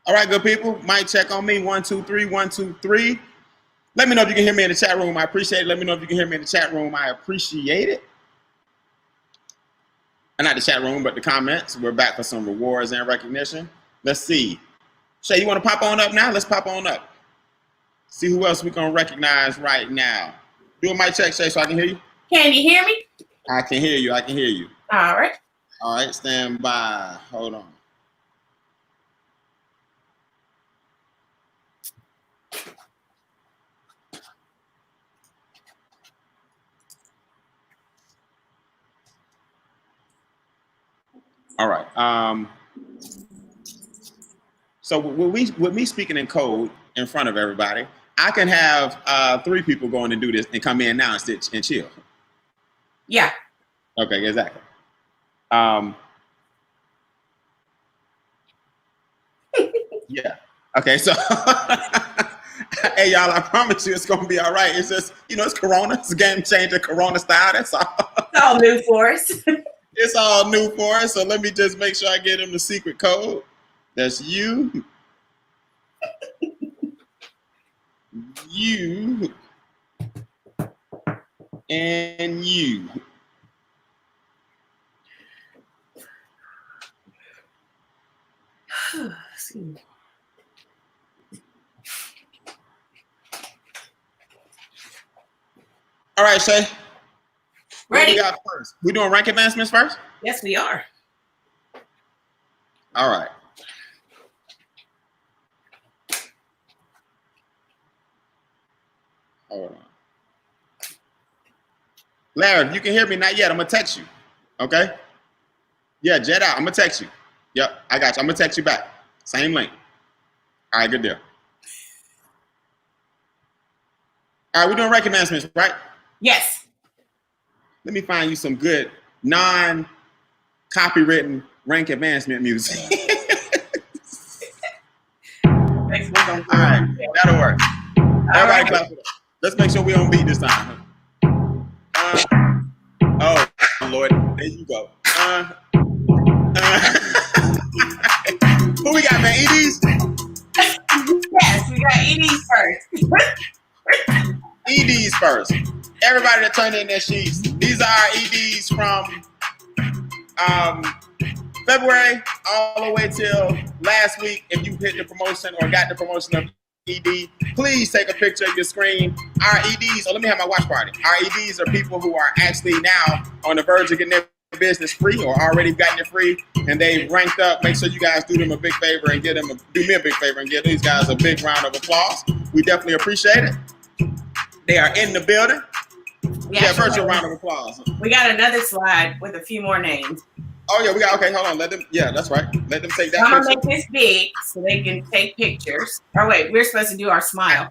All right, good people. Mic check on me. 1, 2, 3. 1, 2, 3. Let me know if you can hear me in the chat room. I appreciate it. Let me know if you can hear me in the chat room. I appreciate it. And not the chat room, but the comments. We're back for some rewards and recognition. Let's see. Shay, you want to pop on up now? Let's pop on up. See who else we gonna recognize right now. Do a mic check, Shay, so I can hear you. Can you hear me? I can hear you. I can hear you. All right. All right, stand by. Hold on. All right. So with me speaking in code in front of everybody, I can have 3 people going to do this and come in now and sit and chill. Yeah. Okay, exactly. Yeah. Okay, so hey y'all, I promise you it's gonna be all right. It's just, it's Corona. It's a game changer, Corona style. That's all. It's all new for us. It's all new for us. So let me just make sure I get him the secret code. That's you. You. And you. All right, Shay. Ready? What we got first? We doing rank advancements first? Yes, we are. All right. Hold on. Larry, if you can hear me, not yet. I'm gonna text you. Okay? Yeah, jet out. I'm gonna text you. Yep, I got you. I'm gonna text you back. Same link. All right, good deal. All right, we're doing rank advancements, right? Yes. Let me find you some good non-copywritten rank advancement music. All right, that'll work. Everybody clap it up. Let's make sure we don't beat this time. Oh, Lord, there you go. Who we got, man? EDs? Yes, we got EDs first. EDs first. Everybody that turned in their sheets. These are our EDs from February all the way till last week. If you hit the promotion or got the promotion of ED, please take a picture of your screen. Our EDs, let me have my watch party. Our EDs are people who are actually now on the verge of getting their business free or already gotten it free, and they've ranked up. Make sure you guys do them a big favor and do me a big favor and give these guys a big round of applause. We definitely appreciate it. They are in the building. Yeah, virtual round of applause. We got another slide with a few more names. Oh yeah, we got. Okay, hold on. Let them. Yeah, that's right. Let them take that. I'm gonna make this big so they can take pictures. Oh wait, we're supposed to do our smile.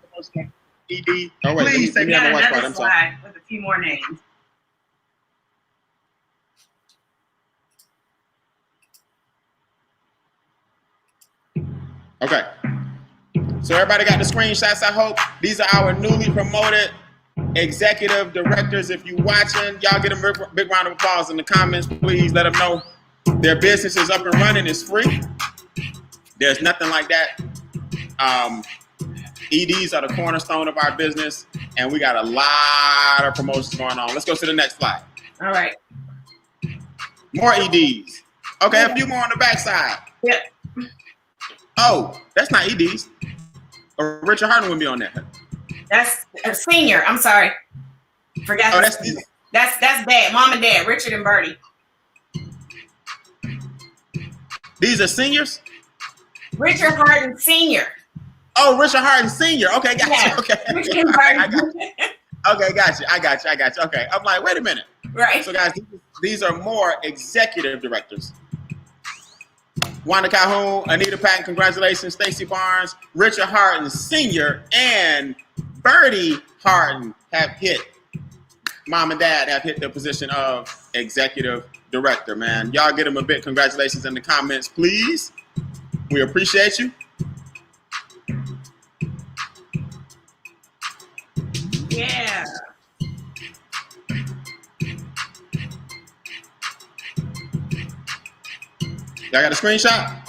ED. Oh wait, please. We got another slide with a few more names. Okay. So everybody got the screenshots, I hope. These are our newly promoted executive directors. If you watching, y'all get a big round of applause in the comments. Please let them know their business is up and running. It's free. There's nothing like that. EDs are the cornerstone of our business, and we got a lot of promotions going on. Let's go to the next slide. All right. More EDs. Okay, a few more on the backside. Yep. Oh, that's not EDs. Richard Harden would be on there. That's a senior. I'm sorry. Forgot. Oh, that's dad, mom and dad, Richard and Bertie. These are seniors? Richard Harden Sr. Oh, Richard Harden Sr. Okay, gotcha. Yeah. Okay. Richard Harden. Okay, gotcha. I got you. Okay. I'm like, wait a minute. Right. So guys, these are more executive directors. Wanda Calhoun, Anita Patton, congratulations. Stacey Barnes, Richard Harden Sr. and Bertie Harden have hit. Mom and dad have hit the position of executive director, man. Y'all get them a big congratulations in the comments, please. We appreciate you. Yeah. Y'all got a screenshot?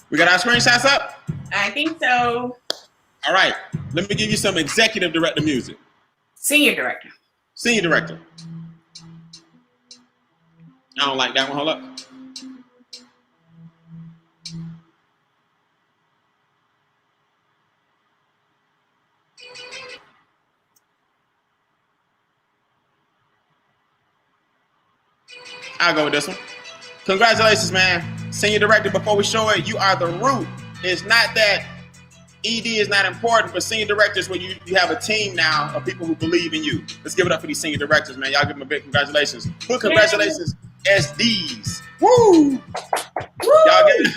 We got our screenshots up? I think so. All right. Let me give you some executive director music. Senior director. Senior director. I don't like that one. Hold up. I'll go with this one. Congratulations, man. Senior director, before we show it, you are the root. It's not that ED is not important, but senior directors, where you have a team now of people who believe in you. Let's give it up for these senior directors, man. Y'all give them a big congratulations. Put congratulations, SDs. Woo! Woo! Y'all give it.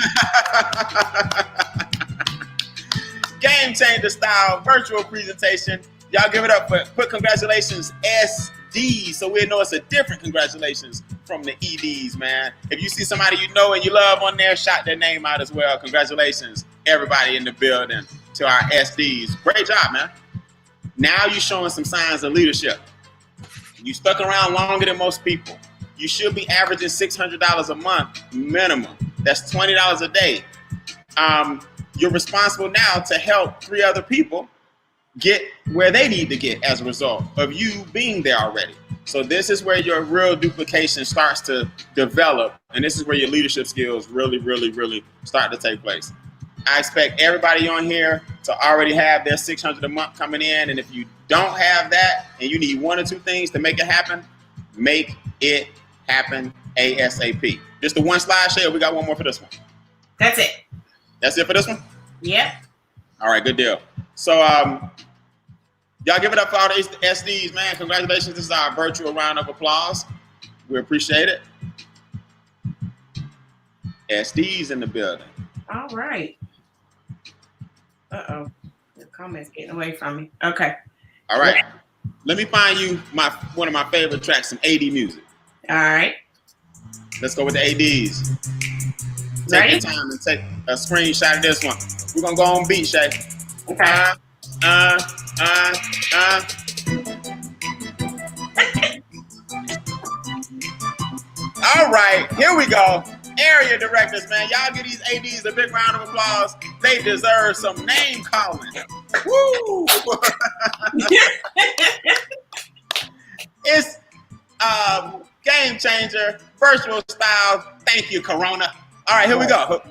Game changer style virtual presentation. Y'all give it up for put congratulations, SDs, so we know it's a different congratulations from the EDs, man. If you see somebody you know and you love on there, shout their name out as well. Congratulations, everybody in the building, to our SDs. Great job, man. Now you're showing some signs of leadership. You stuck around longer than most people. You should be averaging $600 a month minimum. That's $20 a day. You're responsible now to help 3 other people get where they need to get as a result of you being there already. So this is where your real duplication starts to develop, and this is where your leadership skills really, really, really start to take place. I expect everybody on here to already have their $600 a month coming in, and if you don't have that and you need 1 or 2 things to make it happen ASAP. Just the one slide share. We got one more for this one. That's it. That's it for this one? Yep. All right, good deal. So y'all give it up for all the SDs, man. Congratulations. This is our virtual round of applause. We appreciate it. SDs in the building. All right. Uh-oh. The comments getting away from me. Okay. All right. Let me find you one of my favorite tracks, some AD music. All right. Let's go with the ADs. Take your time and take a screenshot of this one. We're going to go on beat, Shay. Okay. All right, here we go. Area directors, man. Y'all give these ADs a big round of applause. They deserve some name calling. Woo! It's game changer, virtual style. Thank you, Corona. All right, here we go.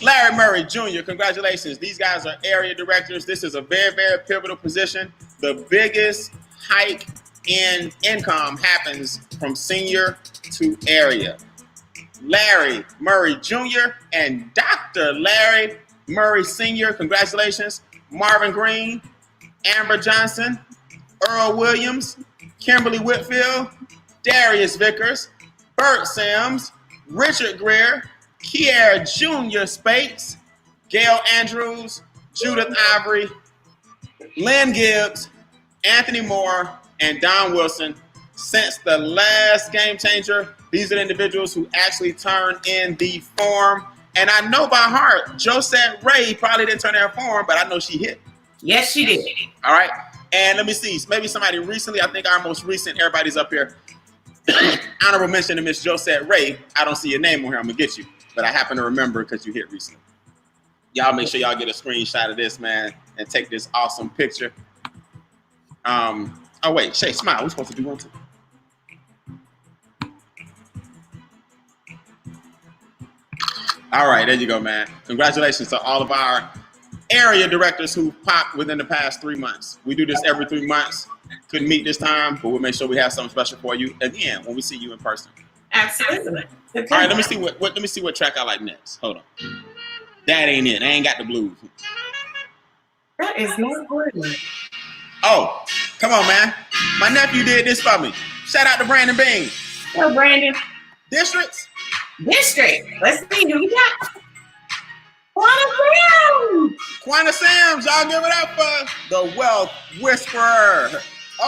Larry Murray Jr., congratulations. These guys are area directors. This is a very, very pivotal position. The biggest hike in income happens from senior to area. Larry Murray Jr. and Dr. Larry Murray Sr., congratulations. Marvin Green, Amber Johnson, Earl Williams, Kimberly Whitfield, Darius Vickers, Bert Sims, Richard Greer, Kiera Jr. Spates, Gail Andrews, Judith Ivory, Lynn Gibbs, Anthony Moore, and Don Wilson. Since the last game changer, these are the individuals who actually turned in the form. And I know by heart, Josette Ray probably didn't turn in her form, but I know she hit. Yes, she did. All right. And let me see. Maybe somebody recently, I think our most recent, everybody's up here. Honorable mention to Miss Josette Ray. I don't see your name on here. I'm going to get you. But I happen to remember because you hit recently. Y'all make sure y'all get a screenshot of this, man, and take this awesome picture. Oh, wait. Shay, smile. We're supposed to do one, too. All right. There you go, man. Congratulations to all of our area directors who popped within the past 3 months. We do this every 3 months. Couldn't meet this time, but we'll make sure we have something special for you again when we see you in person. Absolutely. All right, let me see what track I like next. Hold on. That ain't it. I ain't got the blues. That is not good. Oh, come on, man. My nephew did this for me. Shout out to Brandon Bean. Hello, Brandon. Districts? District. Let's see who we got. Quanta Sims, y'all give it up for the Wealth Whisperer.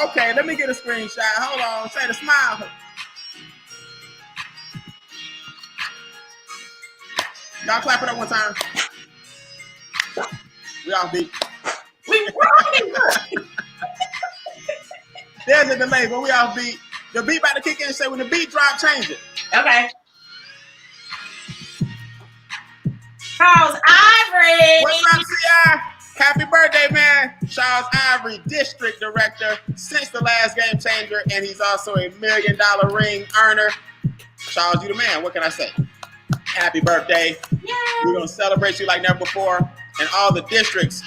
Okay, let me get a screenshot. Hold on. Say the smile. Y'all clap it up one time. We all beat. We rocking. There's a delay, but we all beat. The beat about to kick in and say when the beat drop, change it. Okay. Charles Ivory. What's up, CI? Happy birthday, man. Charles Ivory, District Director since the last Game Changer, and he's also a $1 million ring earner. Charles, you the man. What can I say? Happy birthday. Yay. We're going to celebrate you like never before. And all the districts,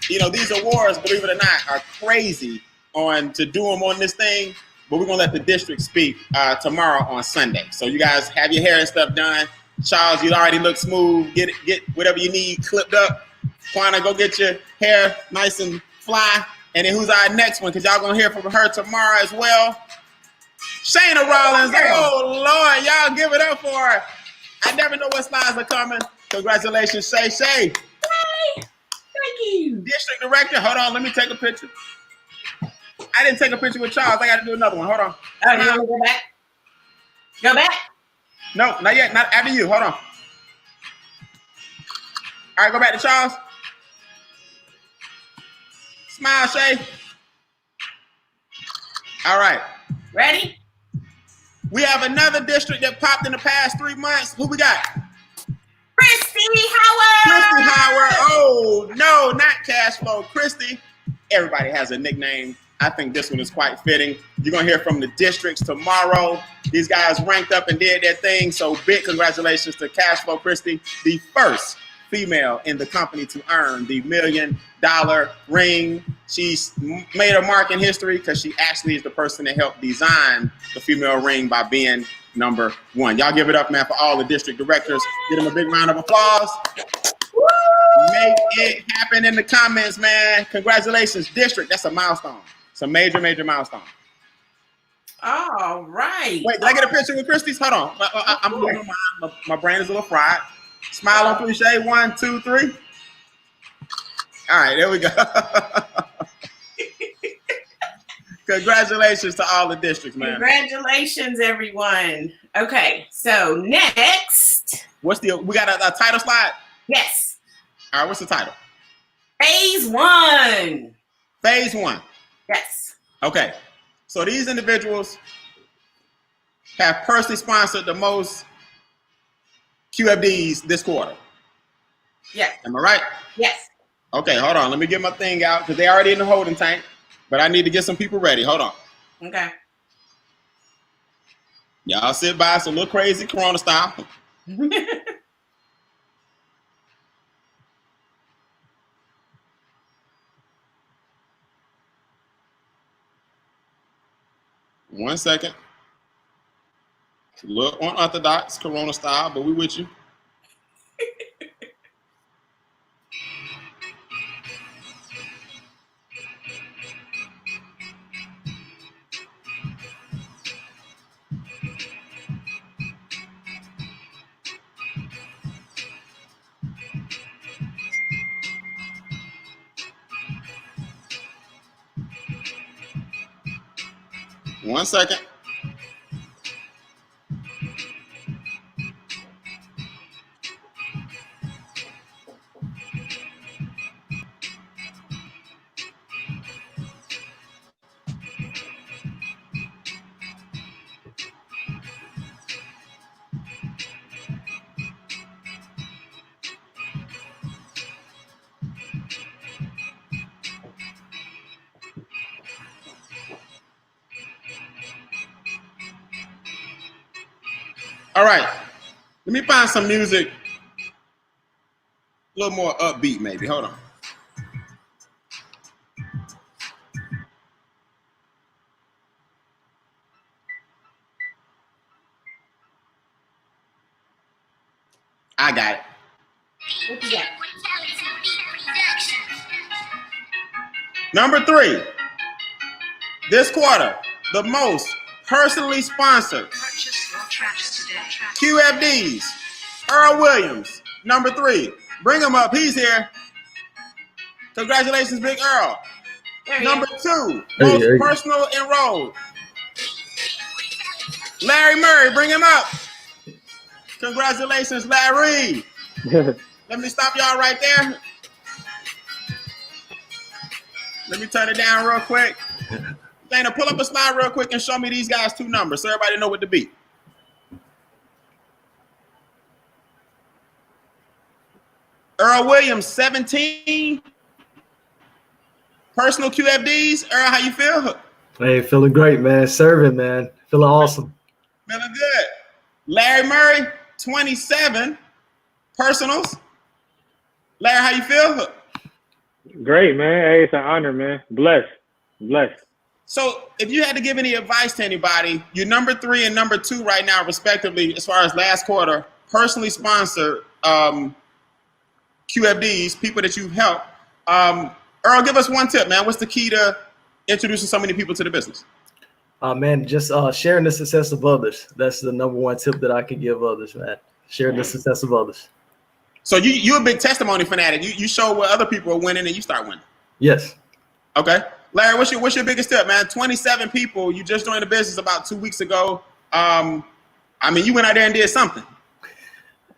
you know, these awards, believe it or not, are crazy to do them on this thing. But we're going to let the district speak tomorrow on Sunday. So you guys have your hair and stuff done. Charles, you already look smooth. Get whatever you need clipped up. Quana, go get your hair nice and fly. And then who's our next one? Because y'all going to hear from her tomorrow as well. Shayna Rollins. Oh, Lord. Y'all give it up for her. I never know what slides are coming. Congratulations, Shay. Hey, thank you. District Director. Hold on. Let me take a picture. I didn't take a picture with Charles. I got to do another one. Hold on. Oh, you want to go back? Go back? No, not yet. Not after you. Hold on. All right, go back to Charles. Smile, Shay. All right. Ready? We have another district that popped in the past 3 months. Who we got? Christy Howard. Christy Howard. Oh, no, not Cash Flow. Christy. Everybody has a nickname. I think this one is quite fitting. You're going to hear from the districts tomorrow. These guys ranked up and did their thing. So big congratulations to Cash Flow Christy, the first female in the company to earn the $1 million ring. She's made a mark in history because she actually is the person that helped design the female ring by being number one. Y'all give it up, man, for all the district directors. Give them a big round of applause. Woo! Make it happen in the comments, man. Congratulations, district. That's a milestone. It's a major, major milestone. All right. Wait, did I get a picture with Christie's? Hold on. I'm losing my brain is a little fried. Smile on 3, Shay. 1, 2, 3. All right, there we go. Congratulations to all the districts, man. Congratulations, everyone. Okay, so next. We got a title slide? Yes. All right, what's the title? Phase 1. Phase 1. Yes. Okay, so these individuals have personally sponsored the most QFDs this quarter. Yes. Am I right? Yes. Okay, hold on. Let me get my thing out because they already in the holding tank, but I need to get some people ready. Hold on. Okay. Y'all sit by. It's a little crazy Corona style. One second. It's a little unorthodox Corona style, but we with you. One second. All right. Let me find some music a little more upbeat, maybe. Hold on. I got it. What you got? Number 3. This quarter, the most personally sponsored QFDs. Earl Williams, number 3. Bring him up. He's here. Congratulations, Big Earl. Number 2, most personal enrolled. Larry Murray, bring him up. Congratulations, Larry. Let me stop y'all right there. Let me turn it down real quick. Dana, pull up a slide real quick and show me these guys 2 numbers so everybody know what to beat. Earl Williams, 17 personal QFDs. Earl, how you feel? Hey, feeling great, man. Serving, man. Feeling awesome. Feeling good. Larry Murray, 27 personals. Larry, how you feel? Great, man. Hey, it's an honor, man. Blessed. So if you had to give any advice to anybody, you're number 3 and number 2 right now, respectively, as far as last quarter, personally sponsored QFDs, people that you've helped. Earl, give us one tip, man. What's the key to introducing so many people to the business? Man, just sharing the success of others. That's the number one tip that I can give others, man. Sharing the success of others. So you're a big testimony fanatic. You show what other people are winning and you start winning. Yes. Okay. Larry, what's your biggest tip, man? 27 people. You just joined the business about 2 weeks ago. I mean, you went out there and did something.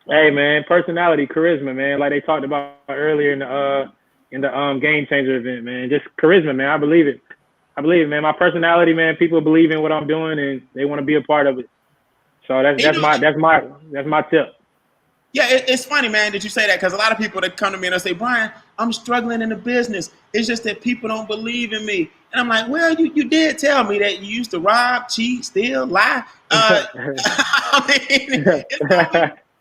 Hey, man, personality, charisma, man. Like they talked about earlier in the Game Changer event, man. Just charisma, man. I believe it, man. My personality, man. People believe in what I'm doing and they want to be a part of it. So that's my tip. Yeah, it's funny, man, that you say that, because a lot of people that come to me and they say, Brian, I'm struggling in the business. It's just that people don't believe in me. And I'm like, well, you did tell me that you used to rob, cheat, steal, lie. I mean,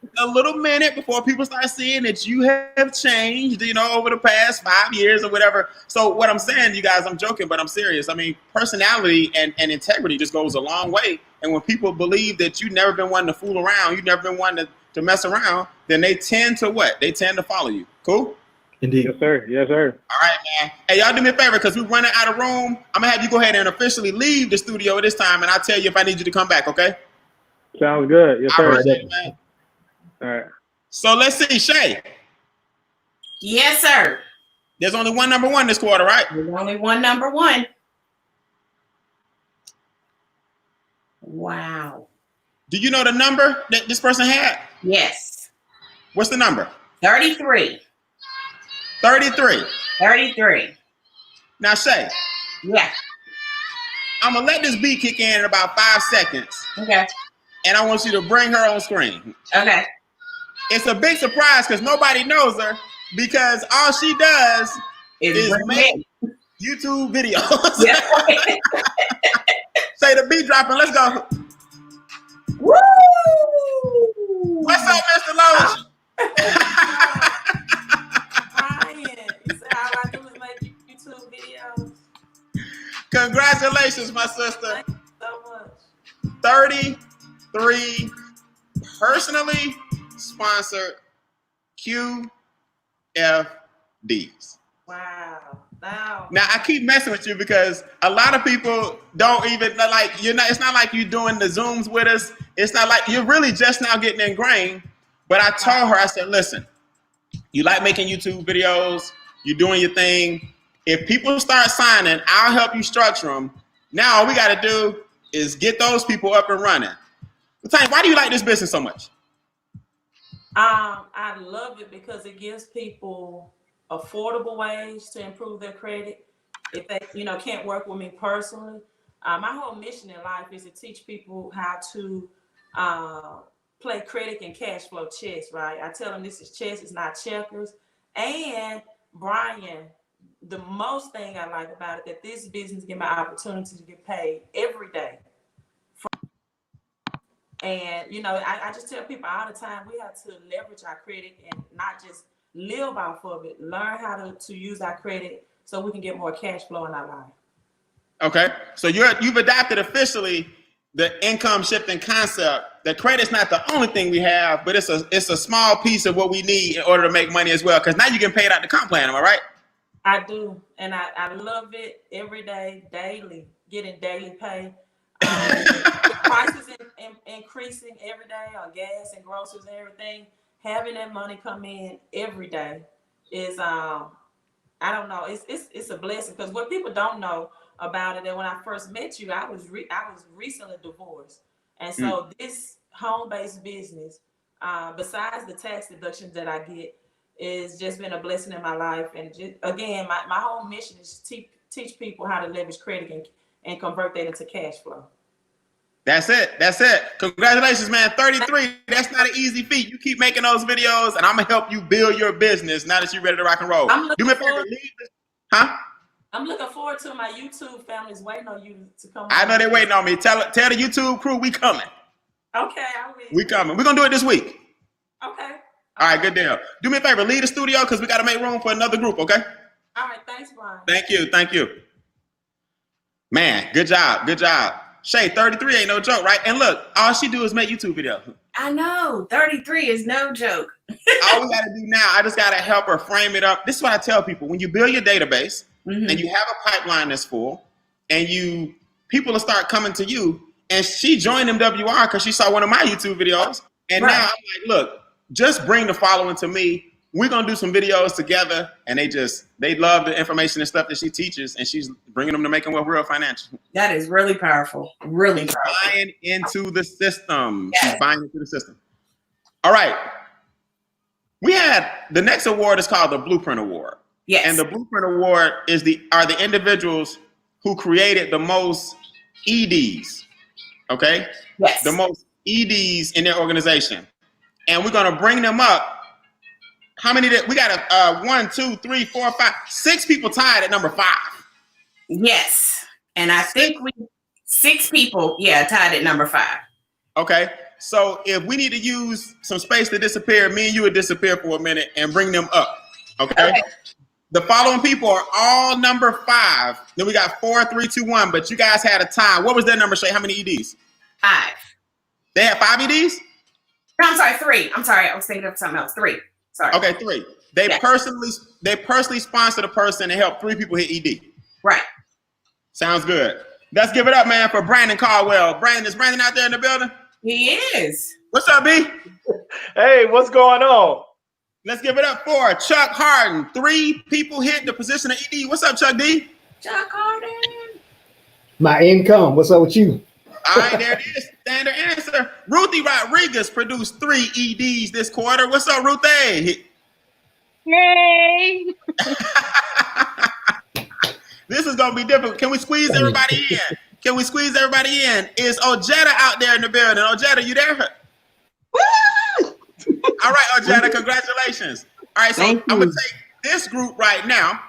it's a little minute before people start seeing that you have changed, over the past 5 years or whatever. So what I'm saying, you guys, I'm joking, but I'm serious. I mean, personality and integrity just goes a long way. And when people believe that you've never been one to fool around, you've never been one to mess around, then they tend to what? They tend to follow you. Cool? Indeed. Yes, sir. All right, man. Hey, y'all do me a favor, because we're running out of room. I'm going to have you go ahead and officially leave the studio this time, and I'll tell you if I need you to come back, okay? Sounds good. Yes, sir. All right, man. All right. So let's see, Shay. Yes, sir. There's only one number 1 this quarter, right? There's only one number 1. Wow. Do you know the number that this person had? Yes. What's the number? 33. 33. 33. Now, Shay. Yeah. I'm going to let this beat kick in about 5 seconds. Okay. And I want you to bring her on screen. Okay. It's a big surprise because nobody knows her, because all she does is make YouTube videos. Yeah. Say the beat dropping. Let's go. Woo! What's up, Mr. Loach? Brian, you said all I do is make YouTube videos. Congratulations, my sister. Thank you so much. 33 personally sponsored QFDs. Wow. Now I keep messing with you because a lot of people don't even like it's not like you're doing the Zooms with us. It's not like you're really just now getting ingrained. But I told her, I said, listen, you like making YouTube videos, you're doing your thing. If people start signing, I'll help you structure them. Now all we got to do is get those people up and running. Tanya, why do you like this business so much? I love it because it gives people affordable ways to improve their credit. If they, can't work with me personally, my whole mission in life is to teach people how to play credit and cash flow chess. Right? I tell them this is chess; it's not checkers. And Brian, the most thing I like about it that this business give my opportunity to get paid every day. And I just tell people all the time we have to leverage our credit and not just live off of it. Learn how to use our credit so we can get more cash flow in our life. Okay, so you've adapted officially the income shifting concept. That credit's not the only thing we have, but it's a small piece of what we need in order to make money as well. Because now you can pay out the comp plan. Am I right? I do, and I love it every day, daily, getting daily pay. Prices increasing every day on gas and groceries and everything. Having that money come in every day is I don't know, it's a blessing, because what people don't know about it, that when I first met you, I was recently divorced, and so this home-based business, besides the tax deductions that I get, is just been a blessing in my life. And just, again, my whole mission is to teach people how to leverage credit and convert that into cash flow. That's it. That's it. Congratulations, man. 33. That's not an easy feat. You keep making those videos, and I'm gonna help you build your business now that you're ready to rock and roll. Do me a favor, leave this. Huh? I'm looking forward to my YouTube family's waiting on you to come. I know they're waiting on me. Tell the YouTube crew we coming. Okay, I will. We coming. We're gonna do it this week. Okay. All right, good deal. Do me a favor, leave the studio because we got to make room for another group, okay? All right, thanks, Brian. Thank you. Thank you. Man, good job. Good job. Shay, 33 ain't no joke, right? And look, all she do is make YouTube videos. I know. 33 is no joke. All we got to do now, I just got to help her frame it up. This is what I tell people. When you build your database and you have a pipeline that's full and people will start coming to you, and she joined MWR because she saw one of my YouTube videos. And now I'm like, look, just bring the following to me. We're going to do some videos together. And they love the information and stuff that she teaches. And she's bringing them to Making Wealth Real Financial. That is really powerful. Really powerful. Buying into the system. Yes. She's buying into the system. All right. We had the next award is called the Blueprint Award. Yes. And the Blueprint Award are the individuals who created the most EDs. Okay? Yes. The most EDs in their organization. And we're going to bring them up. How many we got? 1, 2, 3, 4, 5, 6 people tied at number 5. Yes. And I think 6 people, tied at number 5. Okay. So if we need to use some space to disappear, me and you would disappear for a minute and bring them up. Okay. The following people are all number 5. Then we got 4, 3, 2, 1. But you guys had a tie. What was their number, Shay? How many EDs? 5. They had 5 EDs? No, I'm sorry, 3. I'm sorry, I was thinking of something else. 3. Sorry. Okay, 3. They personally sponsored a person and helped 3 people hit ED. Right. Sounds good. Let's give it up, man, for Brandon Caldwell. Brandon, is Brandon out there in the building? He is. What's up, B? Hey, what's going on? Let's give it up for Chuck Harden. 3 people hit the position of ED. What's up, Chuck D? Chuck Harden. My income. What's up with you? All right, there it is. Standard answer. Ruthie Rodriguez produced 3 EDs this quarter. What's up, Ruthie? Yay! This is going to be difficult. Can we squeeze everybody in? Can we squeeze everybody in? Is Ojeda out there in the building? Ojeda, you there? Woo! All right, Ojeda, congratulations. All right, so I'm going to take this group right now.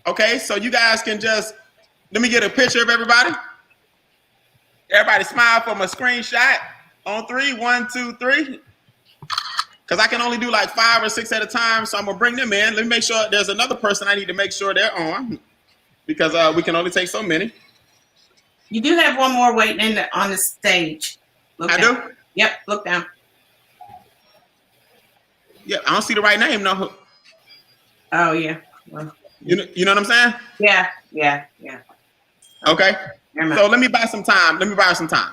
Okay, so you guys can just, let me get a picture of everybody. Everybody smile for my screenshot on 3. 1, 2, 3. Because I can only do like 5 or 6 at a time, so I'm going to bring them in. Let me make sure there's another person I need to make sure they're on because we can only take so many. You do have one more waiting on the stage. Look I down. do? Yep, look down. Yeah, I don't see the right name, no. Oh, yeah. Well, You know what I'm saying? yeah. Okay. Never mind. So let me buy some time.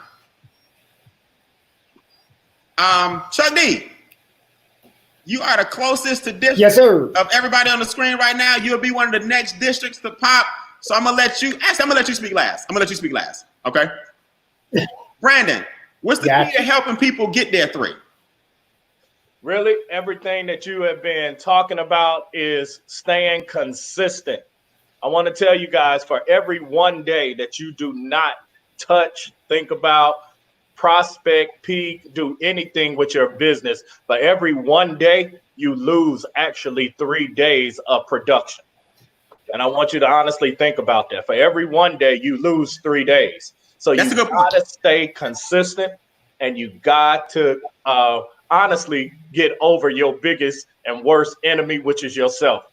Chuck D, you are the closest to district Yes, sir. of everybody on the screen right now. You'll be one of the next districts to pop. So I'm gonna let you speak last. Okay. Brandon, what's the key to helping people get their 3? Really, everything that you have been talking about is staying consistent. I want to tell you guys, for every one day that you do not touch, think about, prospect, peak, do anything with your business, for every one day, you lose actually 3 days of production. And I want you to honestly think about that. For every one day, you lose 3 days. So you got to stay consistent, and you got to honestly get over your biggest and worst enemy, which is yourself.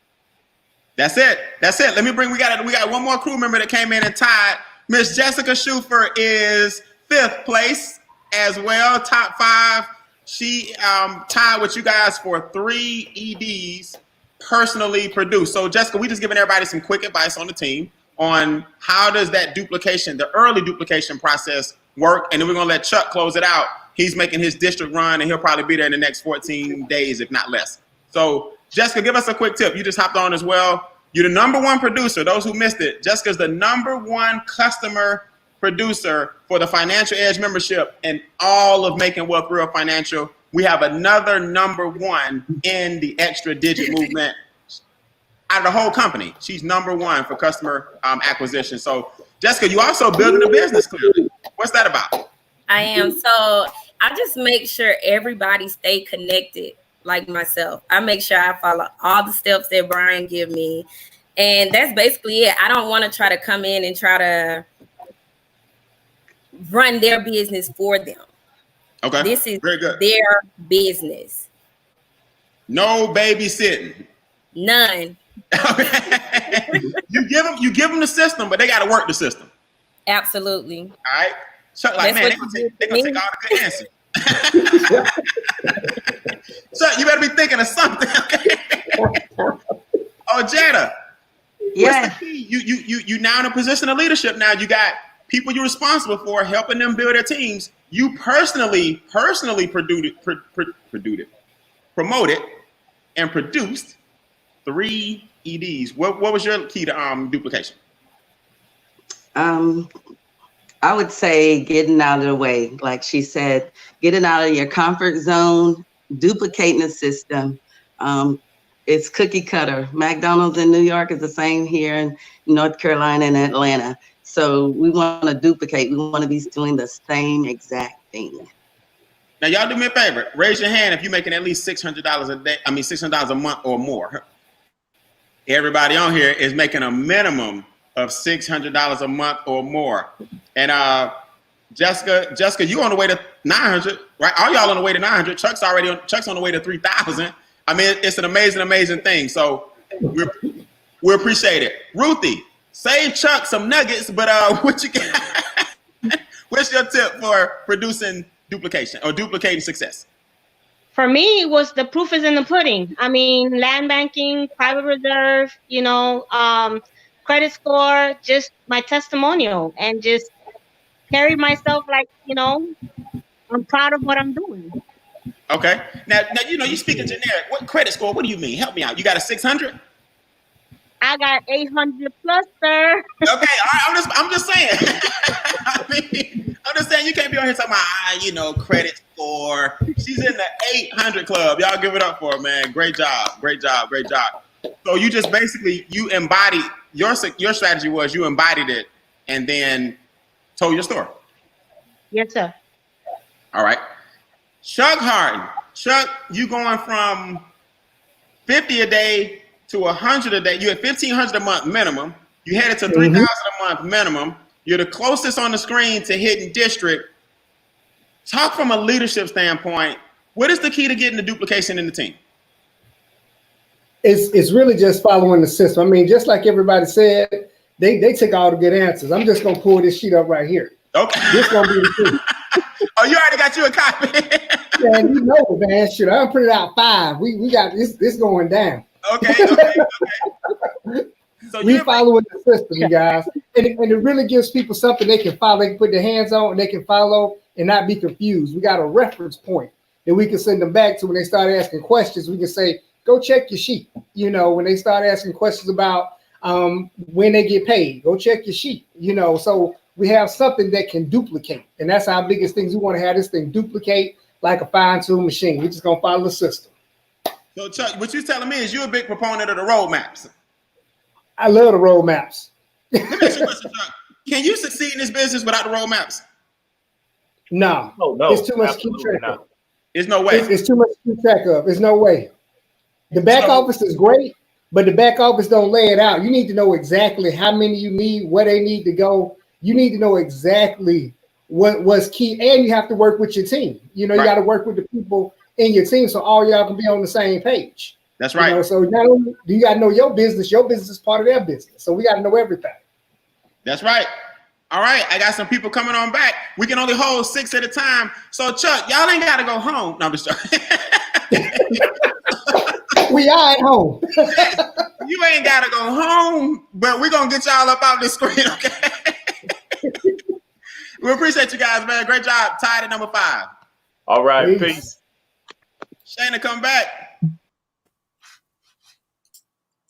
That's it. We got one more crew member that came in and tied. Miss Jessica Schufer is 5th place as well, top 5. She tied with you guys for 3 EDs personally produced. So Jessica, we just giving everybody some quick advice on the team on how does that duplication, the early duplication process work, and then we're gonna let Chuck close it out. He's making his district run, and he'll probably be there in the next 14 days, if not less. So Jessica, give us a quick tip. You just hopped on as well. You're the number 1 producer. Those who missed it, Jessica's the number 1 customer producer for the Financial Edge membership and all of Making Wealth Real Financial. We have another number 1 in the extra digit movement out of the whole company. She's number 1 for customer acquisition. So Jessica, you also building a business clearly. What's that about? I am. So I just make sure everybody stay connected like myself. I make sure I follow all the steps that Brian give me. And that's basically it. I don't want to try to come in and try to run their business for them. Okay. This is Very good. their business. No babysitting. None. You give them the system, but they got to work the system. Absolutely. All right. So like, That's man, what they're you gonna do take for all the good answers. So you better be thinking of something. Okay? Oh, Jada. Yeah. What's the key? You now in a position of leadership. Now you got people you're responsible for, helping them build their teams. You personally promoted, and produced 3 EDs. What was your key to duplication? I would say getting out of the way. Like she said, getting out of your comfort zone, duplicating the system. It's cookie cutter. McDonald's in New York is the same here in North Carolina and Atlanta. So we want to duplicate. We want to be doing the same exact thing. Now, y'all do me a favor. Raise your hand if you're making at least $600 a day. I mean, $600 a month or more. Everybody on here is making a minimum of $600 a month or more. And Jessica, you on the way to 900, right? All y'all on the way to 900. Chuck's on the way to 3,000. I mean, it's an amazing thing. So we appreciate it. Ruthie, save Chuck some nuggets, but what you got? What's your tip for producing duplication or duplicating success? For me, it was the proof is in the pudding. I mean, land banking, private reserve, credit score, just my testimonial, and just carry myself like, I'm proud of what I'm doing. Okay. Now you speaking generic. What credit score? What do you mean? Help me out. You got a 600? I got 800 plus, sir. Okay. All right. I'm just saying. I'm just saying you can't be on here talking about credit score. She's in the 800 club. Y'all give it up for her, man. Great job. So you just basically you embodied your strategy was you embodied it and then told your story. Yes, sir. All right. Chuck Harden. Chuck, you going from 50 a day to 100 a day. You had 1,500 a month minimum. You headed to 3,000 a month minimum. You're the closest on the screen to hitting district. Talk from a leadership standpoint. What is the key to getting the duplication in the team? It's really just following the system. I mean, just like everybody said, they took all the good answers. I'm just gonna pull this sheet up right here. Okay. This gonna be the thing. Oh, you already got you a copy. Yeah, you know it, man. Shoot, I printed out 5. We got this going down. Okay. So we following the system, you guys, and it really gives people something they can follow, they can put their hands on, and they can follow and not be confused. We got a reference point that we can send them back to when they start asking questions. We can say, go check your sheet. When they start asking questions about when they get paid, go check your sheet. So we have something that can duplicate, and that's our biggest things. We want to have this thing duplicate like a fine-tuned machine. We're just gonna follow the system. So Chuck, what you're telling me is you're a big proponent of the roadmaps. I love the roadmaps. Let me ask you a question, Chuck. Can you succeed in this business without the roadmaps? No. No, it's too much to keep track of. There's no way. It's too much to keep track of. There's no way. The back office is great, but the back office don't lay it out. You need to know exactly how many you need, where they need to go. You need to know exactly what was key, and you have to work with your team. You got to work with the people in your team so all y'all can be on the same page. That's right. So not only do you got to know your business is part of their business. So we got to know everything. That's right. All right, I got some people coming on back. We can only hold 6 at a time. So Chuck, y'all ain't got to go home. No, I'm just joking. We are at home. You ain't got to go home, but we're going to get y'all up off the screen, okay? We appreciate you guys, man. Great job. Tied at number 5. All right, peace. Shayna, come back.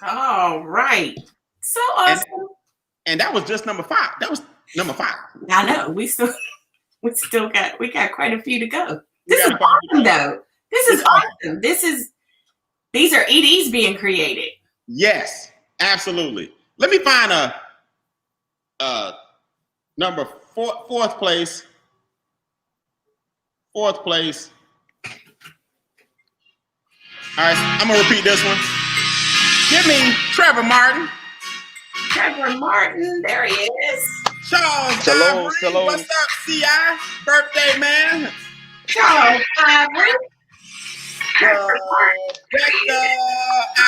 All right. So awesome. And that was just number 5. That was number 5. I know. We got quite a few to go. This is awesome, though. This is awesome. These are EDs being created. Yes, absolutely. Let me find a number fourth place. Fourth place. All right, I'm gonna repeat this one. Give me Trevor Martin. Trevor Martin, there he is. Charles Shalom, Ivory. shalom. What's up, CI? Birthday man. Charles Ivory. Rebecca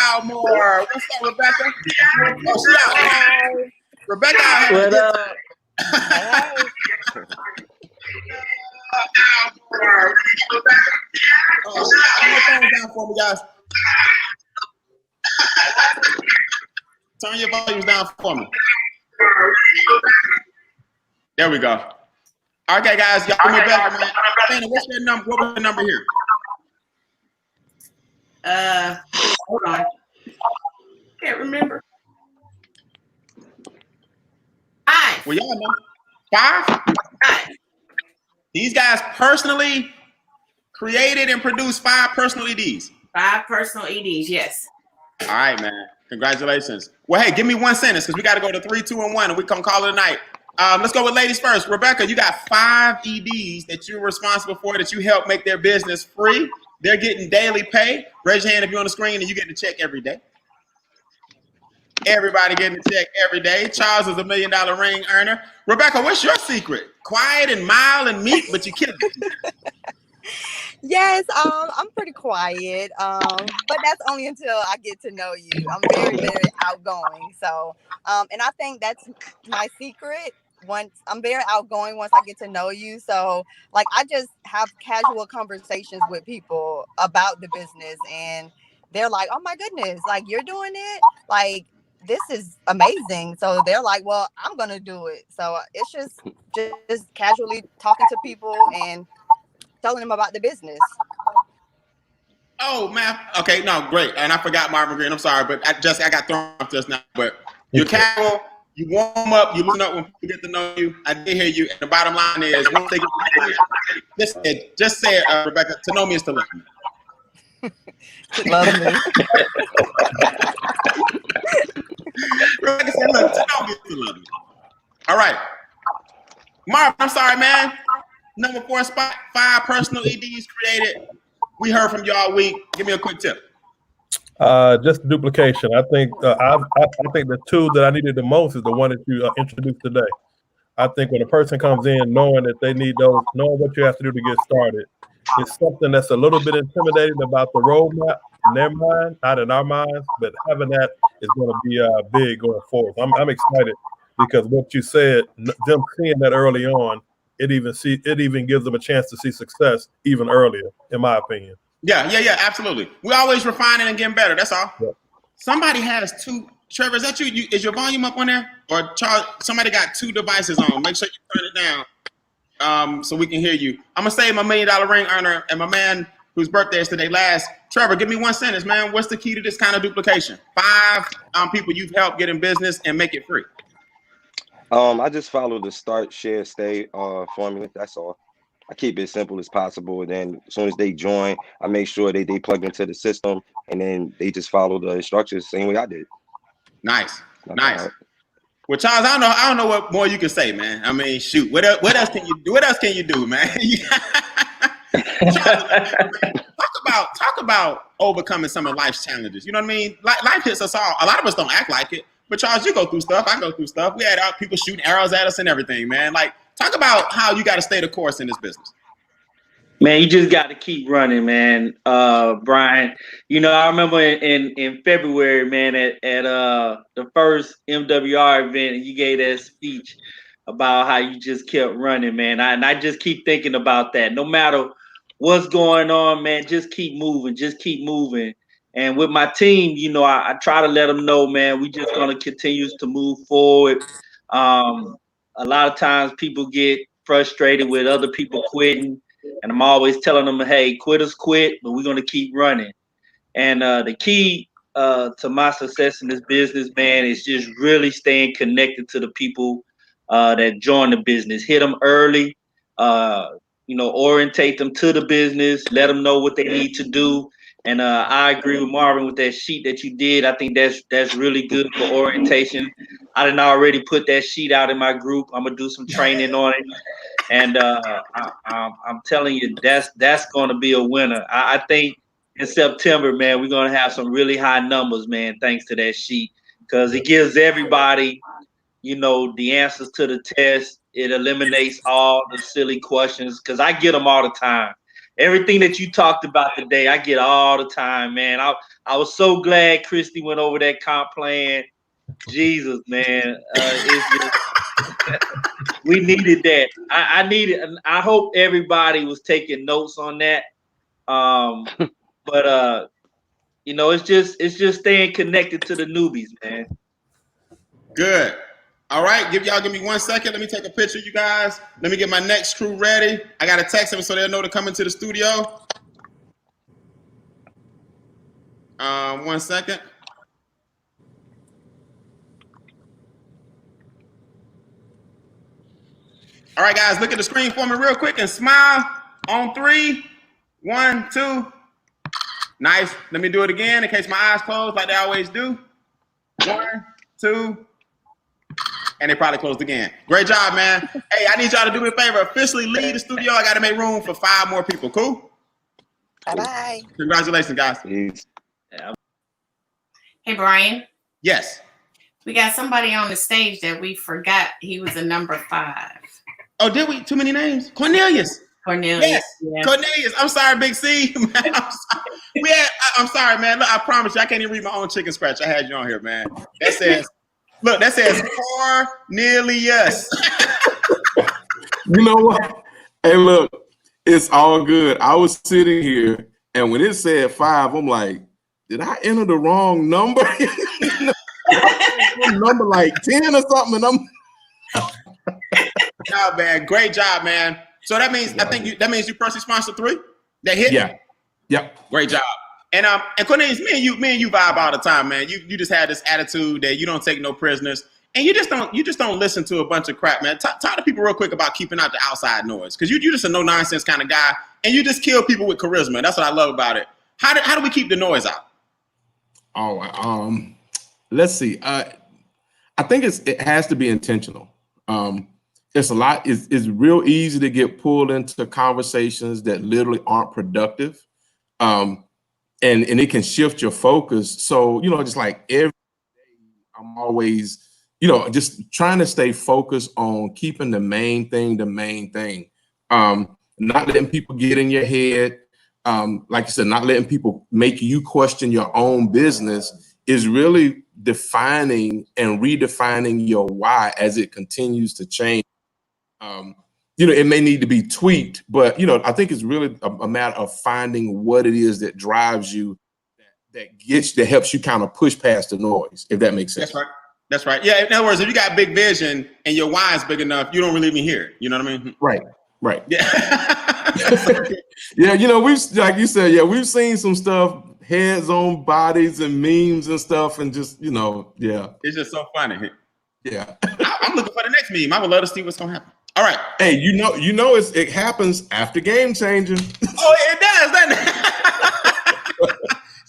Almore. What's up, Rebecca? Oh, she out. Rebecca. What up? Oh, she out. Turn your phone down for me, guys. Turn your volumes down for me. There we go. Okay, guys, y'all give me back, man. Dana, what's your number? What was the number here? Hold on. Can't remember. 5. Well, y'all know. 5? 5. These guys personally created and produced 5 personal EDs. 5 personal EDs, yes. All right, man. Congratulations. Well, hey, give me one sentence because we got to go to 3, 2, and 1, and we can call it a night. Let's go with ladies first. Rebecca, you got 5 EDs that you're responsible for that you help make their business free. They're getting daily pay. Raise your hand if you're on the screen and you get a check every day. Everybody getting a check every day. Charles is $1 million ring earner. Rebecca, what's your secret? Quiet and mild and meek, but you kill it. Yes, I'm pretty quiet, but that's only until I get to know you. I'm very, very outgoing. So, and I think that's my secret. Once I'm very outgoing, once I get to know you. So, like, I just have casual conversations with people about the business, and they're like, "Oh my goodness, like you're doing it, like this is amazing." So they're like, "Well, I'm gonna do it." So it's just casually talking to people and telling them about the business. Oh, man. Okay, no, great. And I forgot Marvin Green. I'm sorry, but I got thrown off just now. But you're casual, you warm up, you loosen up when people get to know you. I did hear you. And the bottom line is, once they get to know you, just say it, Rebecca, to know me is to love me. To love me. Rebecca said, look, to know me is to love me. All right. Marvin, I'm sorry, man. Number 4 spot, 5 personal EDs created. We heard from you all week. Give me a quick tip. Just duplication. I think I think the tool that I needed the most is the one that you introduced today. I think when a person comes in knowing that they need those, knowing what you have to do to get started, it's something that's a little bit intimidating about the roadmap in their mind, not in our minds, but having that is going to be big going forward. I'm excited because what you said, them seeing that early on, it even gives them a chance to see success even earlier, in my opinion. Yeah, absolutely. We always refining and getting better. That's all. Yeah. Somebody has 2. Trevor, is that you? Is your volume up on there? Or Charles? Somebody got 2 devices on. Make sure you turn it down, so we can hear you. I'm gonna say my $1 million ring earner and my man whose birthday is today. Last, Trevor, give me one sentence, man. What's the key to this kind of duplication? 5 people you've helped get in business and make it free. I just follow the start, share, stay formula. That's all. I keep it simple as possible. And then as soon as they join, I make sure they plug into the system and then they just follow the instructions the same way I did. Nice. Well, Charles, I don't know what more you can say, man. I mean, shoot. What else can you do? What else can you do, man? Charles, talk about overcoming some of life's challenges. You know what I mean? Life hits us all. A lot of us don't act like it. But Charles, you go through stuff. I go through stuff. We had people shooting arrows at us and everything, man. Like, talk about how you got to stay the course in this business. Man, you just got to keep running, man. Brian, you know, I remember in February, man, at the first MWR event, and you gave that speech about how you just kept running, man. And I just keep thinking about that. No matter what's going on, man, just keep moving. And with my team, you know, I try to let them know, man, we just going to continue to move forward. A lot of times people get frustrated with other people quitting. And I'm always telling them, hey, quitters quit, but we're going to keep running. And the key to my success in this business, man, is just really staying connected to the people that join the business. Hit them early, orientate them to the business, let them know what they need to do. And I agree with Marvin with that sheet that you did. I think that's really good for orientation. I didn't already put that sheet out in my group. I'm gonna do some training on it. And I'm telling you, that's going to be a winner. I think in September, man, we're going to have some really high numbers, man, thanks to that sheet, because it gives everybody, the answers to the test. It eliminates all the silly questions, because I get them all the time. Everything that you talked about today, I get all the time, man. I was so glad Christy went over that comp plan. Jesus, man. We needed that. I needed. I hope everybody was taking notes on that. But it's just staying connected to the newbies, man. Good. All right, give me 1 second. Let me take a picture, you guys. Let me get my next crew ready. I got to text them so they'll know to come into the studio. 1 second. All right, guys, look at the screen for me real quick and smile on 3. 1, 2. Nice. Let me do it again in case my eyes close like they always do. 1, 2. And they probably closed again. Great job, man. Hey, I need y'all to do me a favor. Officially leave the studio. I got to make room for 5 more people. Cool? Bye-bye. Congratulations, guys. Hey, Brian. Yes. We got somebody on the stage that we forgot he was a number 5. Oh, did we? Too many names? Cornelius. Yes. Yeah. Cornelius. I'm sorry, Big C. Man, I'm sorry, man. Look, I promise you, I can't even read my own chicken scratch. I had you on here, man. That says Cornelius. You know what? Hey, look, it's all good. I was sitting here, and when it said 5, I'm like, did I enter the wrong number? Number like 10 or something, and I'm. Job, man. Great job, man. So that means that means you personally sponsored 3 that hit. Yeah. Yep. Great job. And Cornelius, me and you vibe all the time, man. You just have this attitude that you don't take no prisoners, and you just don't listen to a bunch of crap, man. Talk to people real quick about keeping out the outside noise, because you just a no nonsense kind of guy, and you just kill people with charisma. That's what I love about it. How do we keep the noise out? All right. Let's see. I think it has to be intentional. It's a lot. It's real easy to get pulled into conversations that literally aren't productive. And it can shift your focus. So, just like every day, I'm always, just trying to stay focused on keeping the main thing. Not letting people get in your head. Like you said, not letting people make you question your own business is really defining and redefining your why as it continues to change. It may need to be tweaked, but I think it's really a matter of finding what it is that drives you, that helps you kind of push past the noise, if that makes sense. That's right. Yeah. In other words, if you got big vision and your why is big enough, you don't really even hear it. You know what I mean? Right. Yeah. Yeah. We've, like you said, we've seen some stuff, heads on bodies and memes and stuff, and just yeah. It's just so funny. Yeah. I'm looking for the next meme. I would love to see what's gonna happen. All right. Hey, it happens after Game Changer. Oh, it does, doesn't it?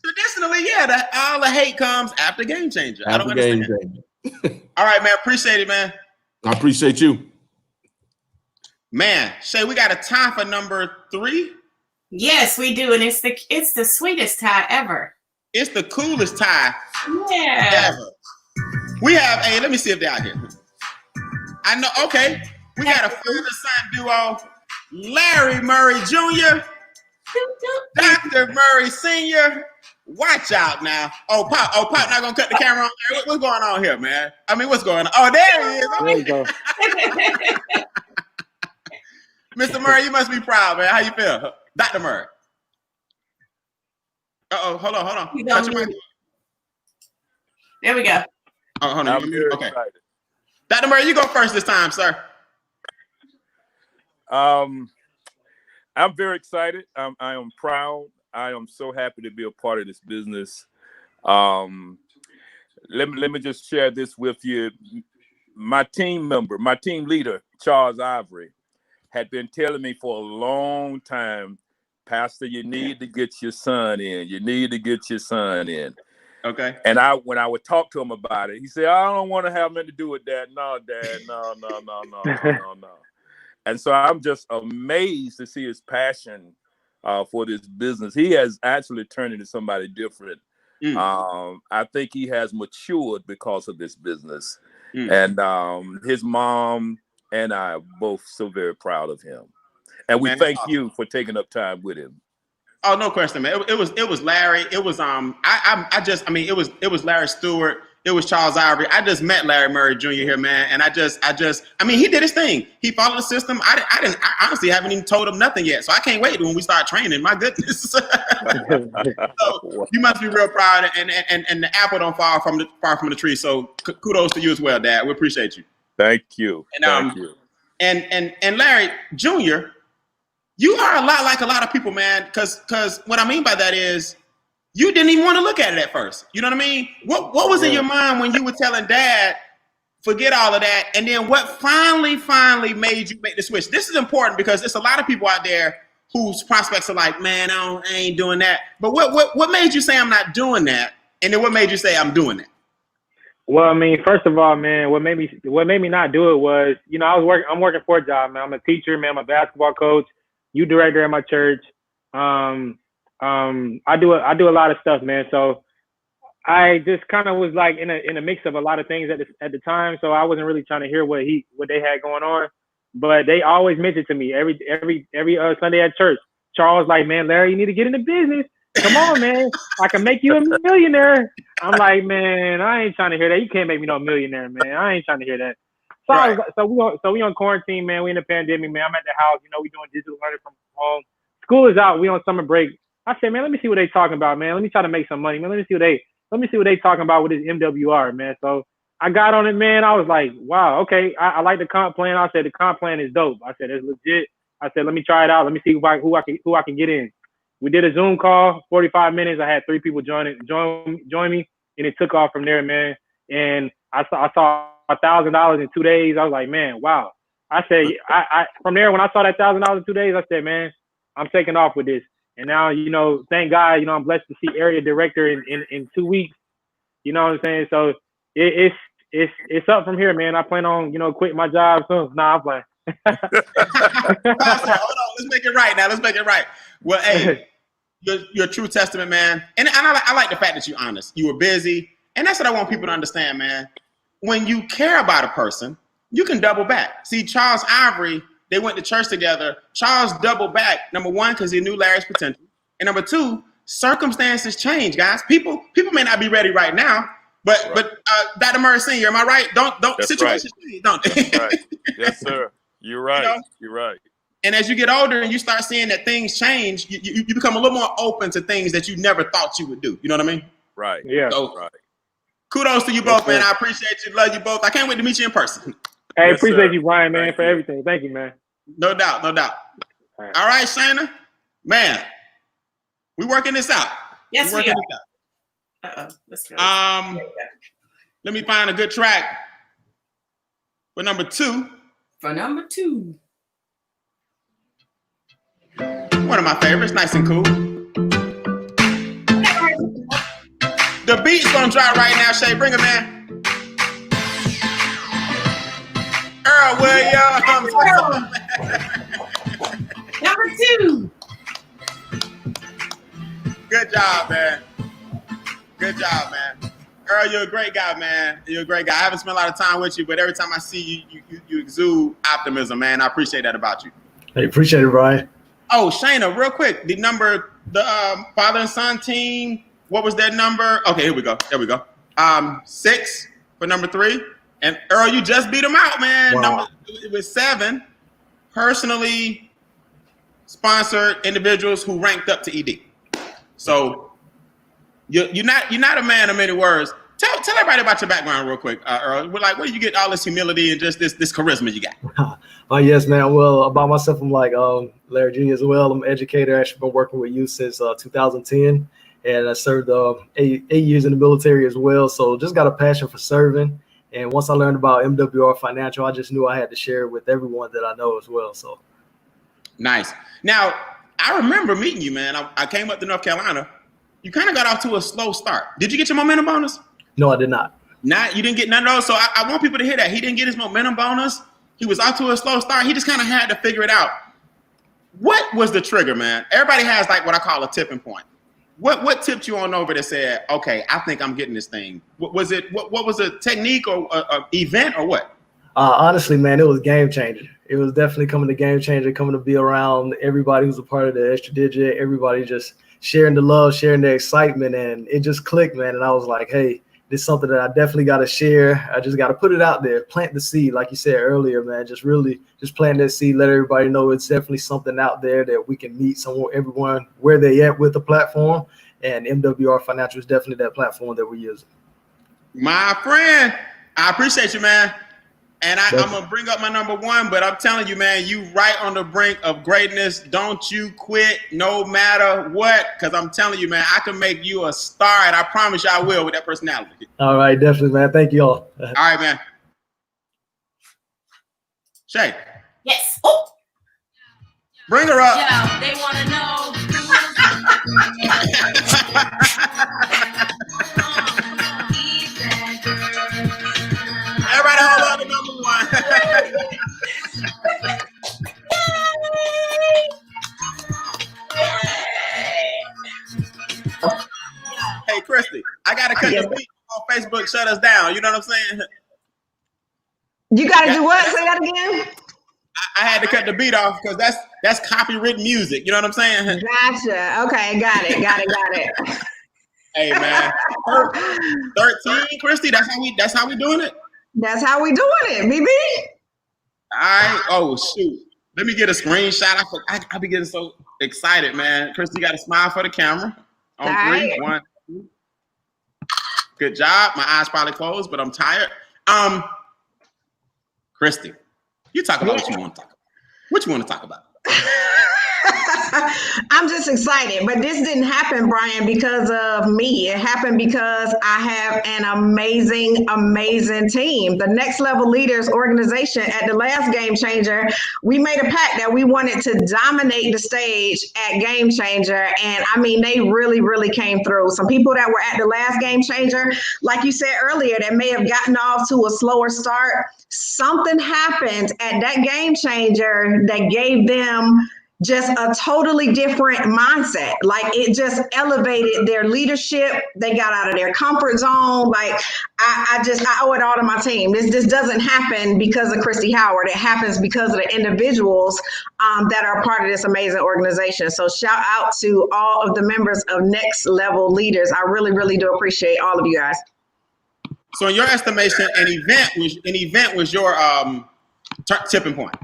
Traditionally, yeah, all the hate comes after Game Changer. I don't understand. All right, man. Appreciate it, man. I appreciate you. Man, Shay, we got a tie for number 3. Yes, we do, and it's the sweetest tie ever. It's the coolest tie ever. We have let me see if they're out here. I know. Okay. We got a father-son duo, Larry Murray Jr., Dr. Murray Sr. Watch out now. Oh, Pop not going to cut the camera on. What's going on here, man? I mean, what's going on? Oh, there he is. There you go. Mr. Murray, you must be proud, man. How you feel? Dr. Murray. Uh-oh, hold on. There we go. Oh, hold on. Okay. Excited. Dr. Murray, you go first this time, sir. I'm very excited. I am proud. I am so happy to be a part of this business. Let me just share this with you. My team leader, Charles Ivory, had been telling me for a long time, Pastor, you need to get your son in. You need to get your son in. Okay. And when I would talk to him about it, he said, I don't want to have nothing to do with that. No, Dad. No. And so I'm just amazed to see his passion for this business. He has actually turned into somebody different. I think he has matured because of this business. And his mom and I are both so very proud of him. And we thank you for taking up time with him. Oh, no question, man. It was Larry. It was it was Larry Stewart. It was Charles Ivory. I just met Larry Murray Jr. here, man, and he did his thing. He followed the system. I honestly haven't even told him nothing yet, so I can't wait when we start training. My goodness. So you must be real proud, and the apple don't fall from the tree. So kudos to you as well, Dad. We appreciate you. Thank you. And Thank you. And Larry Jr., you are a lot like a lot of people, man. Because what I mean by that is, you didn't even want to look at it at first. You know what I mean? What was in your mind when you were telling Dad, forget all of that, and then what finally made you make the switch? This is important because there's a lot of people out there whose prospects are like, man, I ain't doing that. But what made you say I'm not doing that, and then what made you say I'm doing that? Well, I mean, first of all, man, what made me not do it was, I'm working for a job, man. I'm a teacher, man. I'm a basketball coach, youth director at my church. I do a lot of stuff, man. So I just kind of was like in a mix of a lot of things at the time. So I wasn't really trying to hear what they had going on. But they always mentioned to me every Sunday at church. Charles, like, man, Larry, you need to get into business. Come on, man. I can make you a millionaire. I'm like, man, I ain't trying to hear that. You can't make me no millionaire, man. I ain't trying to hear that. So Right. we on quarantine, man. We in the pandemic, man. I'm at the house. We doing digital learning from home. School is out. We on summer break. I said, man, let me see what they talking about, man. Let me try to make some money, man. Let me see what they talking about with this MWR, man. So I got on it, man. I was like, wow, okay. I like the comp plan. I said the comp plan is dope. I said it's legit. I said, let me try it out. Let me see who I can get in. We did a Zoom call, 45 minutes. I had 3 people join me, and it took off from there, man. And I saw $1,000 in 2 days. I was like, man, wow. I said, I from there, when I saw that $1,000 in 2 days, I said, man, I'm taking off with this. And now, thank God, I'm blessed to see area director in 2 weeks. You know what I'm saying? So it's up from here, man. I plan on, quitting my job soon. Nah, I'm playing. Pastor, hold on. Let's make it right now. Let's make it right. Well, hey, you're a true testament, man. And I like the fact that you're honest. You were busy. And that's what I want people to understand, man. When you care about a person, you can double back. See, Charles Ivory, they went to church together. Charles doubled back, number one, because he knew Larry's potential. And number two, circumstances change, guys. People may not be ready right now, but Dr. Murray Sr., am I right? Don't That's situations change, don't they? That's right. Yes, sir. You're right. You're right. And as you get older and you start seeing that things change, you become a little more open to things that you never thought you would do. You know what I mean? Right. Yeah. So, right. Kudos to you both, man. I appreciate you. Love you both. I can't wait to meet you in person. Hey, Yes, appreciate sir. you, Brian, man, Thank for you. everything. Thank you, man. No doubt. No doubt. All right. All right, Shayna. Man, we working this out. Yes, we working are. this out. Let's go. Let me find a good track for number 2. For number 2. One of my favorites, nice and cool. The beat's gonna drop right now, Shay. Bring it, man. Earl Williams. What's up, man? Number 2. Good job, man. Good job, man. Earl, you're a great guy, man. You're a great guy. I haven't spent a lot of time with you, but every time I see you, you exude optimism, man. I appreciate that about you. Hey, appreciate it, Brian. Oh, Shayna, real quick, the father and son team, what was that number? Okay, here we go. There we go. 6 for number 3. And Earl, you just beat him out, man. Wow. It was 7 personally sponsored individuals who ranked up to ED. So you're not a man of many words. Tell everybody about your background real quick, Earl. Where do you get all this humility and just this charisma you got? Oh, yes, man. Well, about myself, I'm like Larry Jr. as well. I'm an educator. Actually been working with youth since 2010. And I served 8 years in the military as well. So just got a passion for serving. And once I learned about MWR Financial, I just knew I had to share it with everyone that I know as well. So nice. Now, I remember meeting you, man. I came up to North Carolina. You kind of got off to a slow start. Did you get your momentum bonus? no, I did not. You didn't get none of those. So I want people to hear that. He didn't get his momentum bonus. He was off to a slow start. He just kind of had to figure it out. What was the trigger, man? Everybody has like what I call a tipping point. What tipped you on over that said, okay, I think I'm getting this thing? What was it? What was a technique or a event or what? Honestly, man, it was game changer. It was definitely coming to game changer, coming to be around everybody who's a part of the Extra Digit, everybody just sharing the love, sharing the excitement, and it just clicked, man. And I was like, hey, this is something that I definitely got to share. I just got to put it out there, plant the seed, like you said earlier, man. Just plant that seed, let everybody know it's definitely something out there that we can meet everyone where they at with the platform. And MWR Financial is definitely that platform that we're using. My friend, I appreciate you, man. And I'm going to bring up my number one, but I'm telling you, man, you right on the brink of greatness. Don't you quit no matter what, because I'm telling you, man, I can make you a star, and I promise you I will with that personality. All right, definitely, man. Thank you all. All right, man. Shay. Yes. Oh. Bring her up. Yeah, they want to know. Everybody hold on to number one. Hey, Christy, I got to cut the beat on Facebook, shut us down. You know what I'm saying? You got to do what? Say that again? I had to cut the beat off because that's copywritten music. You know what I'm saying? Gotcha. Okay, got it. Hey, man. 13, Christy, that's how we doing it? That's how we doing it, BB. All right. Oh, shoot. Let me get a screenshot. I be getting so excited, man. Christy got a smile for the camera. On All 3, right. 1, 2. Good job. My eyes probably closed, but I'm tired. Christy, you talk about what you want to talk about. What you want to talk about? I'm just excited, but this didn't happen, Brian, because of me. It happened because I have an amazing team. The Next Level Leaders organization at the last Game Changer, we made a pact that we wanted to dominate the stage at Game Changer. And I mean, they really, really came through. Some people that were at the last Game Changer, like you said earlier, that may have gotten off to a slower start. Something happened at that Game Changer that gave them just a totally different mindset. Like it just elevated their leadership. They got out of their comfort zone. Like I owe it all to my team. This doesn't happen because of Christy Howard. It happens because of the individuals that are part of this amazing organization. So shout out to all of the members of Next Level Leaders. I really, really do appreciate all of you guys. So in your estimation, an event was your tipping point.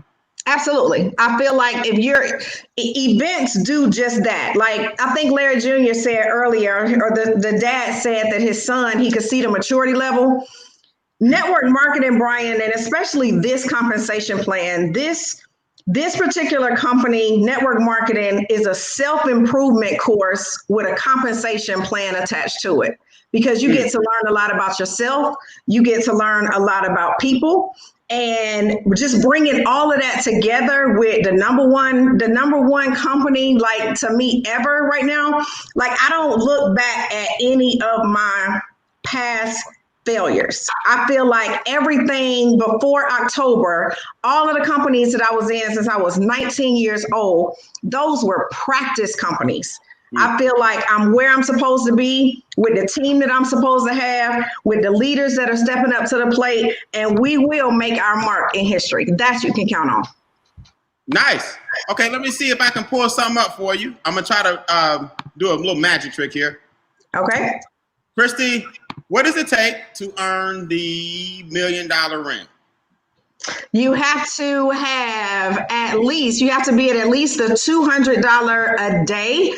Absolutely. I feel like if your events do just that, like I think Larry Jr. said earlier, or the dad said that his son, he could see the maturity level. Network marketing, Brian, and especially this compensation plan, this particular company, Network Marketing, is a self-improvement course with a compensation plan attached to it, because you get to learn a lot about yourself. You get to learn a lot about people. And just bringing all of that together with the number one company, like to me ever right now, like I don't look back at any of my past failures. I feel like everything before October, all of the companies that I was in since I was 19 years old, those were practice companies. I feel like I'm where I'm supposed to be with the team that I'm supposed to have, with the leaders that are stepping up to the plate, and we will make our mark in history. That you can count on. Nice. Okay, let me see if I can pull something up for you. I'm going to try to do a little magic trick here. Okay. Christy, what does it take to earn the $1 million ring? You have to have you have to be at least the $200 a day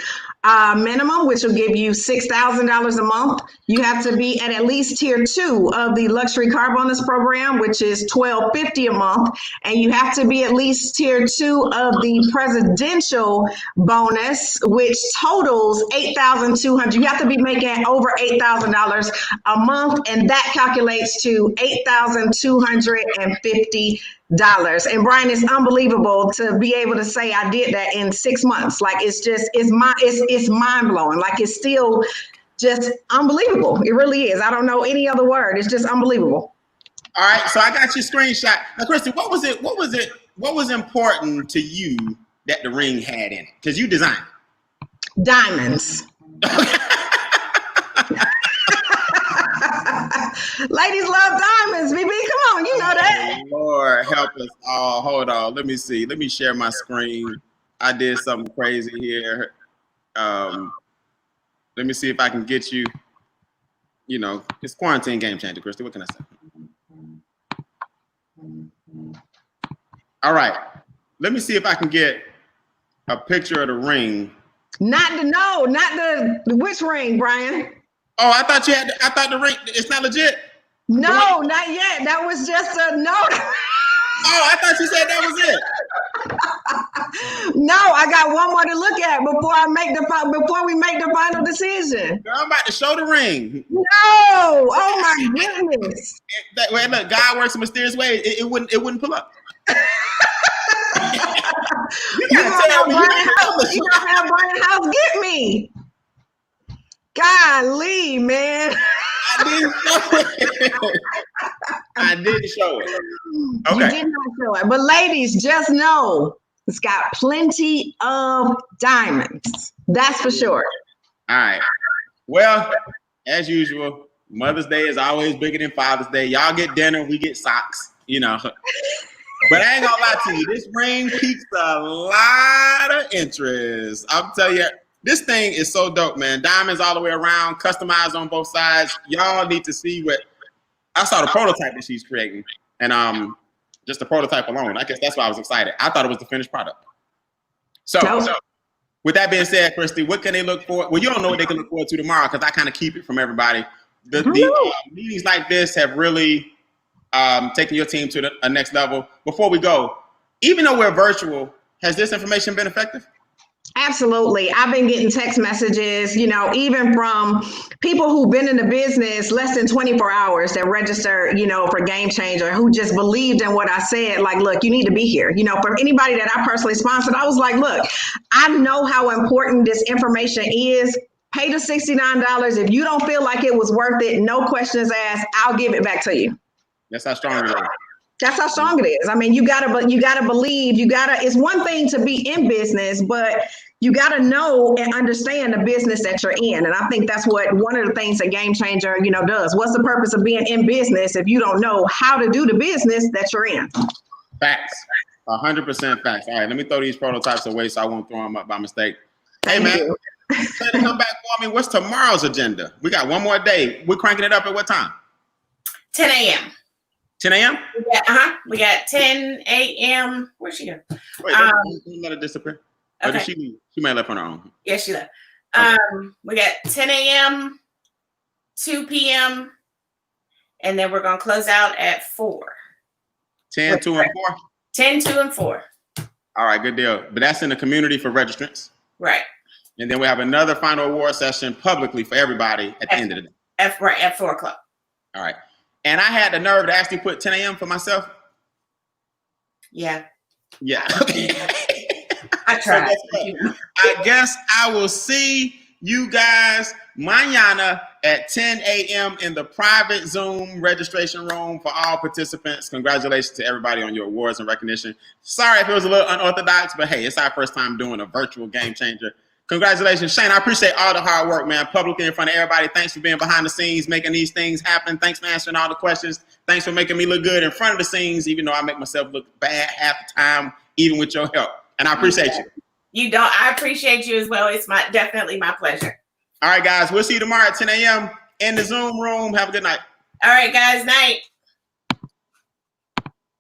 minimum, which will give you $6,000 a month. You have to be at least tier 2 of the luxury car bonus program, which is $1,250 a month. And you have to be at least tier 2 of the presidential bonus, which totals $8,200. You have to be making over $8,000 a month, and that calculates to $8,250. And Brian, it's unbelievable to be able to say I did that in 6 months. Like it's mind blowing. Like it's still just unbelievable. It really is. I don't know any other word. It's just unbelievable. All right, so I got your screenshot. Now, Christy, what was important to you that the ring had in it? Because you designed it. Diamonds. Ladies love diamonds, BB. Come on, you know that. Lord help us all. Hold on. Let me see. Let me share my screen. I did something crazy here. Let me see if I can get you. You know, it's quarantine game changer, Christy. What can I say? All right. Let me see if I can get a picture of the ring. Not the which ring, Brian? Oh, I thought the ring. It's not legit. No, not yet. That was just a no. Oh, I thought you said that was it. No, I got one more to look at before we make the final decision. Girl, I'm about to show the ring. No, oh my goodness. Wait, look, God works in mysterious ways. It wouldn't pull up. You gotta have Brian House get me. Golly, man. I didn't show it. Okay. You did not show it. But ladies, just know it's got plenty of diamonds. That's for sure. All right. Well, as usual, Mother's Day is always bigger than Father's Day. Y'all get dinner, we get socks, you know. But I ain't gonna lie to you, this ring piques a lot of interest. I'm telling you, this thing is so dope, man. Diamonds all the way around, customized on both sides. Y'all need to see what I saw the prototype that she's creating, and just the prototype alone. I guess that's why I was excited. I thought it was the finished product. So with that being said, Christy, what can they look for? Well, you don't know what they can look forward to tomorrow because I kind of keep it from everybody. The meetings like this have really taken your team to a next level. Before we go, even though we're virtual, has this information been effective? Absolutely. I've been getting text messages, you know, even from people who've been in the business less than 24 hours that registered, you know, for Game Changer, who just believed in what I said. Like, look, you need to be here. You know, for anybody that I personally sponsored, I was like, look, I know how important this information is. Pay the $69. If you don't feel like it was worth it, no questions asked, I'll give it back to you. That's how strong it is. That's how strong it is. I mean, you gotta believe, it's one thing to be in business, but you gotta know and understand the business that you're in. And I think that's one of the things that Game Changer, you know, does. What's the purpose of being in business if you don't know how to do the business that you're in? Facts. 100% facts. All right, let me throw these prototypes away so I won't throw them up by mistake. Hey, man, say to come back for me. What's tomorrow's agenda? We got one more day. We're cranking it up at what time? 10 a.m. 10 a.m.? We got 10 a.m. Where's she go? Wait, don't let it disappear. Okay. Or did she may have left on her own. Yeah, she left. Okay. We got 10 a.m., 2 p.m., and then we're going to close out at 4. 10, 2, and 4? 10, 2, and 4. All right, good deal. But that's in the community for registrants. Right. And then we have another final award session publicly for everybody at the end of the day. At 4 o'clock. All right. And I had the nerve to actually put 10 a.m. for myself. Yeah. Yeah. I tried. I guess I will see you guys mañana at 10 a.m. in the private Zoom registration room for all participants. Congratulations to everybody on your awards and recognition. Sorry if it was a little unorthodox, but hey, it's our first time doing a virtual Game Changer. Congratulations, Shane. I appreciate all the hard work, man. Publicly in front of everybody. Thanks for being behind the scenes, making these things happen. Thanks for answering all the questions. Thanks for making me look good in front of the scenes, even though I make myself look bad half the time, even with your help. And I appreciate you. You don't. I appreciate you as well. It's definitely my pleasure. All right, guys. We'll see you tomorrow at 10 a.m. in the Zoom room. Have a good night. All right, guys. Night.